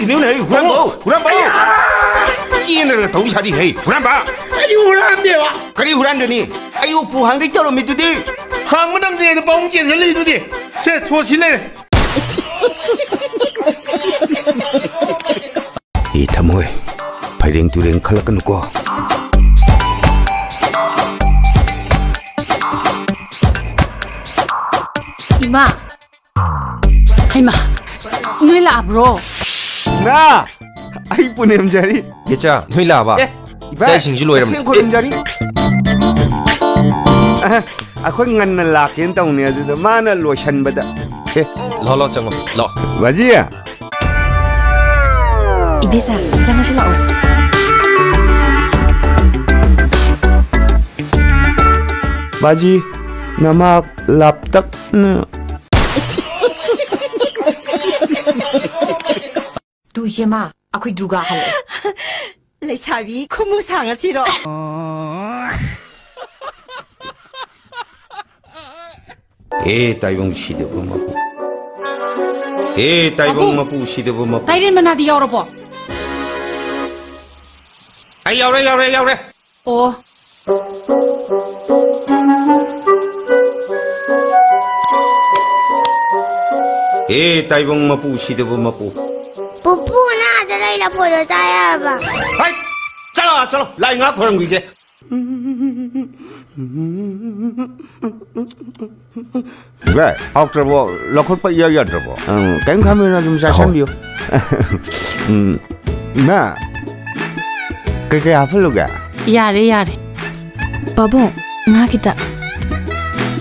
지네는 후란보 찌는 동사리 해 후란바 아니 후란데와 그리 후란더니 아이고 부항을 떨어 밑두들 항문항제에도 뻥찌에 열리두디 제 소신을 이 타모에 발랭두랭 칼라까 놓고 이마 이마 너희 라브로 나 아이 보냄 자리 예자 너희 라봐 쌀 싱질로 이러면 생고름 자리 아콘 간나 라켄 타우네 아주다 마나 로션 바다 러러 정말 러 맞지야 이베사 장하실라 맞지 나막 랍딱 두제마 아쿠이 누가 할래 레차비 코무상아 싫어 따이봉 시대범 따이봉 마부 시대범 다이린 만나디 열어봐 아이 야우래 오 따이봉 마부 시대범 마부 부푸나 아들이라 보여줘야 봐. 아이 잘라 라이가 그런 거 이게 왜? 아웃드러버 러컬파 이야기 하더라고 게임 카메라 좀 자산비요 나 그게 앞으로 가 야래 바보 나 기다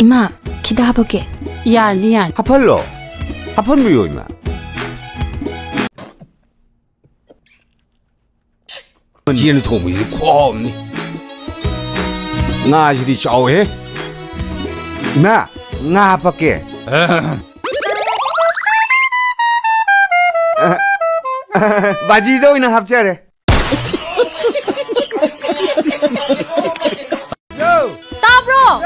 이마 기다 해볼게 야리 하팔로 하팔로요 이마 지혜는 도움이 코 없니 나시리 샤오해 나 밖에 바지도 있는 합자래 따브로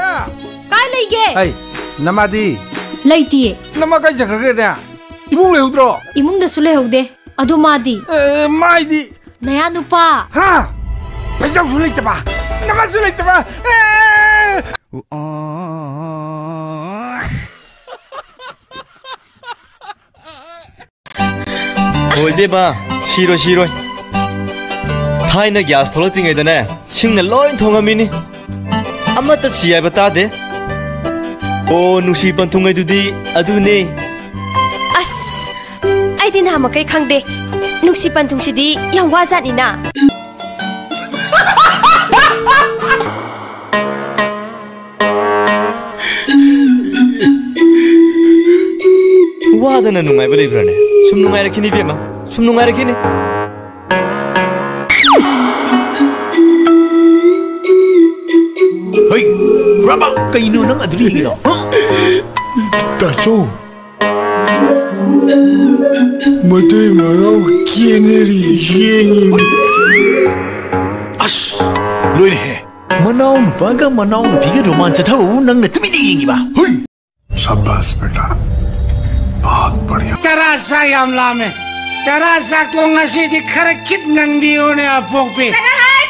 까이 레이게 아이 나마디 레이티에 나마까지 저그러게냐 이몽 레우드로 이몽데 술래호데 아도 마디 마이디 나야 누파 하 배상 술래 있다 봐 나만 술래 있다 봐 올대봐 싫어 타이나 가스 털어뜨리게되네 식내 로인 통하미니 아무것도 지하에 따대 오 누시번 통해두디 아두네 아스, 아이디 나마 그이 강대. 눅시반 통시디 영화자니나. 와다는 농아이 버리 그러네 숨 농아이를 키니 비에마 숨 농아이를 키니 헤이 라방 까이누는 아들이 이기노 따조 뭐대 말하고 기네리 아씨 로이네 मनाओ नुपागा मनाओ नुपीगे रोमांच था वो नंग तुम नहीं येंगी बा शाबाश बेटा बहुत बढ़िया तेरा सा यामला में तेरा सा को ngasi di karakit ngan biyo ne apok pe kana hai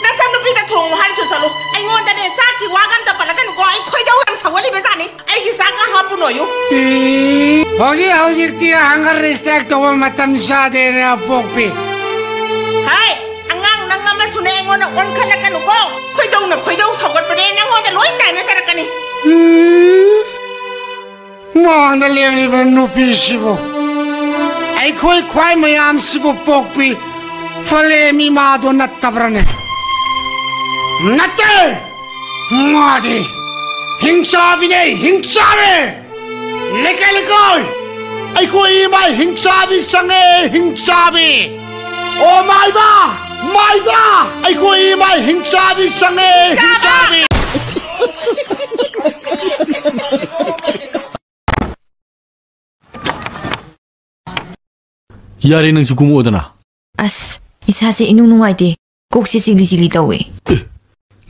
na sam nupi ta thong han chu salu ai ngon ta de sa ki wa gam ta pala kan ko ai khoi dau am sawali be sa ni ai ki sa ka ha pu no yu hoji ti hangar respect to matam sa de ne apok pe hai angang nang ma su ne ngon na on khala kan ko khoi dau sawat pe ne na ngon ta loi tai na sa kan ni mo na le ni ben nupi sibo ai khoi khwai mayam sibo pok pi fale mi ma do nat tabrane natte ngadi hingsa bi ne hingsa be lekal ai khoi mai hingsa bi sange hingsa bi o mai ba ai khoi mai hingsa bi sange hingsa bi यारे नंग सुकुम ओदना अस इसासे इनु नुंगाइते कोकसे चिली तवे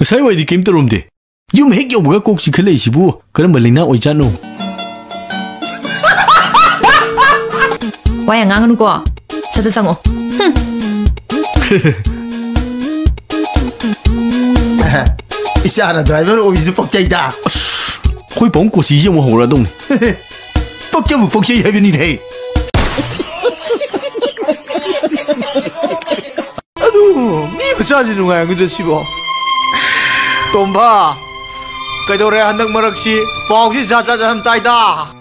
गसाई वाइदि केम तरोमदे युम हेक योबगा कोक सिखलेसिबु करम लेना ओइजानो via ngang ko 자자 장어. 이샤나 드라이버 오비스 뻑자이다. 거의 뻥꼬시 이제 뭐 하고라 동네. 뻑자무 뻑자이 해변이래. 아두 미어사지 누가야 그저 씹어. 똥봐. 그도래 한덕 머럭시 뻥시 자자자 따이다.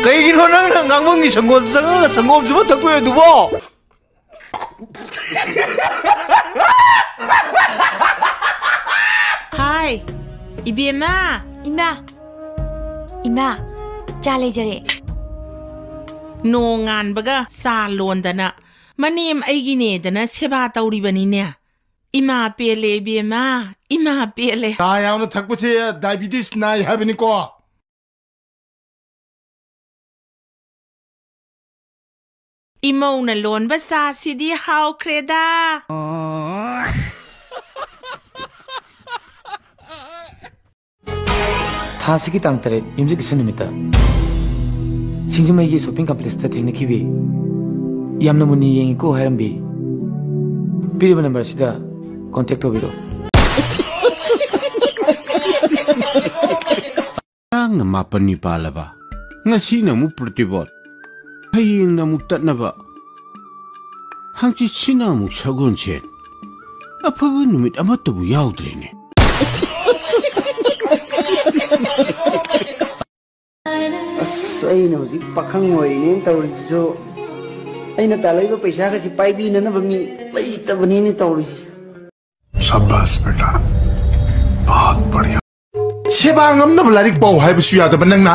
그이기로 낭낭 강멍이 성공성어가 성공 없으면 덕구에 두고. 하이 이비엠아 이마 잘해저래. 노간버가 살론다나 마님 아이기네다나 세바 떠우리바니네. 이마 뺄래 이비엠아 이마 뺄래. 나 야오는 탁구치에 다이비티스 나이 해변이고. 이모나 론바 사시디 하우크레다. 타시기 땅들에 임직이 스님이다. 싱즈마이기 쇼핑 컴플렉스다 테크닉이비. 얌나 문이 잉고 하람비. 비리브 넘버시다 컨택트 비로. Ang namapan ni Palaba. Ngasi na mo pratibot. Haying na mo tatnaba. Hangsi sina mo sagon siya. Apa ba numit amat tabu yaw drene? ꯑꯩꯅ ꯍꯧꯖꯤꯛ ꯄꯥꯈꯪ ꯑꯣꯏꯔꯤꯅꯦꯅ ꯇꯧꯔꯤꯁꯤꯁꯨ ꯑꯩꯅ ꯇꯥꯜꯂꯛꯏꯕ ꯄꯩꯁꯥꯒꯁꯤ ꯄꯥꯏꯕꯤꯅꯅꯕ ꯃꯤ ꯂꯩꯇꯕꯅꯤꯅꯦ ꯇꯧꯔꯤꯁꯤ. शाबाश बेटा बहुत बढ़िया. सेवा ngамnaba larik pau haibsu yadaba nangna.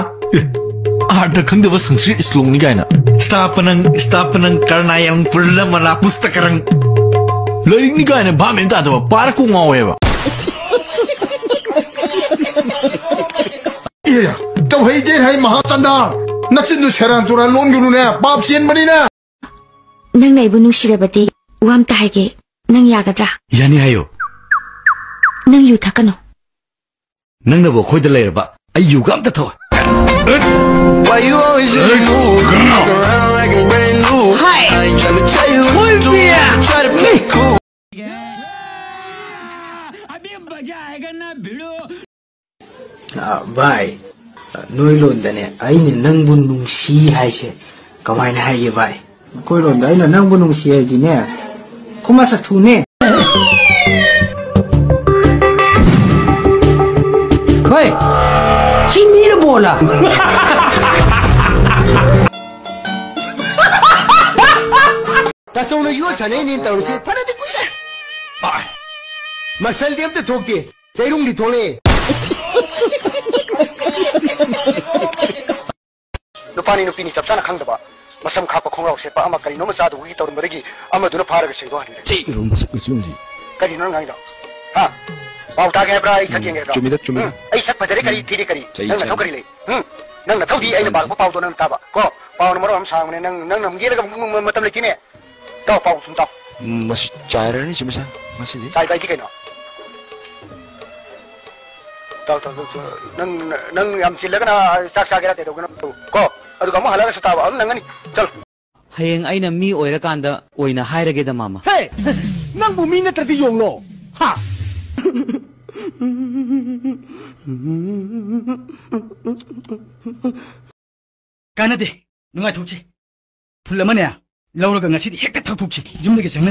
Art खंगदब संस्कृत श्लोकनी गायना स्थापनंग करनायं पुरलमला पुस्तकरंग लरिंगनी गायना भामेन तादब पारकु ngaweba. iya tau hai je hai mahatanda nachindu seran tura lon gurune pap sien manina. ꯅꯪ ꯑꯩꯕꯨ ꯅꯨꯡꯁꯤꯔꯕꯗꯤ ꯋꯥ ꯑꯝꯇ ꯍꯥꯏꯒꯦ. ꯅꯪ ꯌꯥꯒꯗ꯭ꯔꯥ? Yani hayo. ꯅꯪ ꯌꯨ ꯊꯛꯀꯅꯨ. ꯅꯪꯅꯕꯨ ꯑꯩꯈꯣꯏꯗ ꯂꯩꯔꯕ ꯑꯩ ꯌꯨꯒ ꯑꯝꯇ ꯊꯛꯑꯣꯏ. Why you always in the mood? Walk around like I'm brand new. I ain't tryna tell you what to do. Try to play cool. भाई नोई लोंदने आइने नंगबु नुंसी हाइसे कमाइना हाइये भाई कोई लोंदा आइना नंगबु नुंसी हाइदिने कुमासा थुने भाई चिमीर बोला तसौना यो सने नि तौरसे फरदि कुइरे मसल देम ते ठोकते चैरुंग दि थोले नुपानी नुपीनी चपचाना खंगदबा मसम खापा खोंराव सेपा अमा करिनो मचा दुगी तौरमदगी अमदुना फारगा सेदो हानि चे करिनो ngangiदा हा पाउ तागे ब्रा आई सकेंगे चुमिदा आई सक पदरे करी थीरे करी नंग थौ करी ले नंग थौ दी आई बाग पाउ तो नंग ताबा को पाउ नमरो हम सांगने नंग नंग नमगेलगा मतम लेकिने ताउ पाउ सुन ताउ मस चायरनी चिमसा मसिदि चाय बाई केनो ताउ नंग हम सिलगना साक सागेरा ते दोगनो को अदुगा म हलागा सताबा नंगनी चल हयेंग आइना मी ओइरकांदा ओइना हाइरगेदा मामा हे नंगबु मी नत्रदि योंगलो हा कानदे नुंगाइ थोकछि फुल अमने लौरगा ngasi हेक्ता थौथोकछि जुमदगे जंगना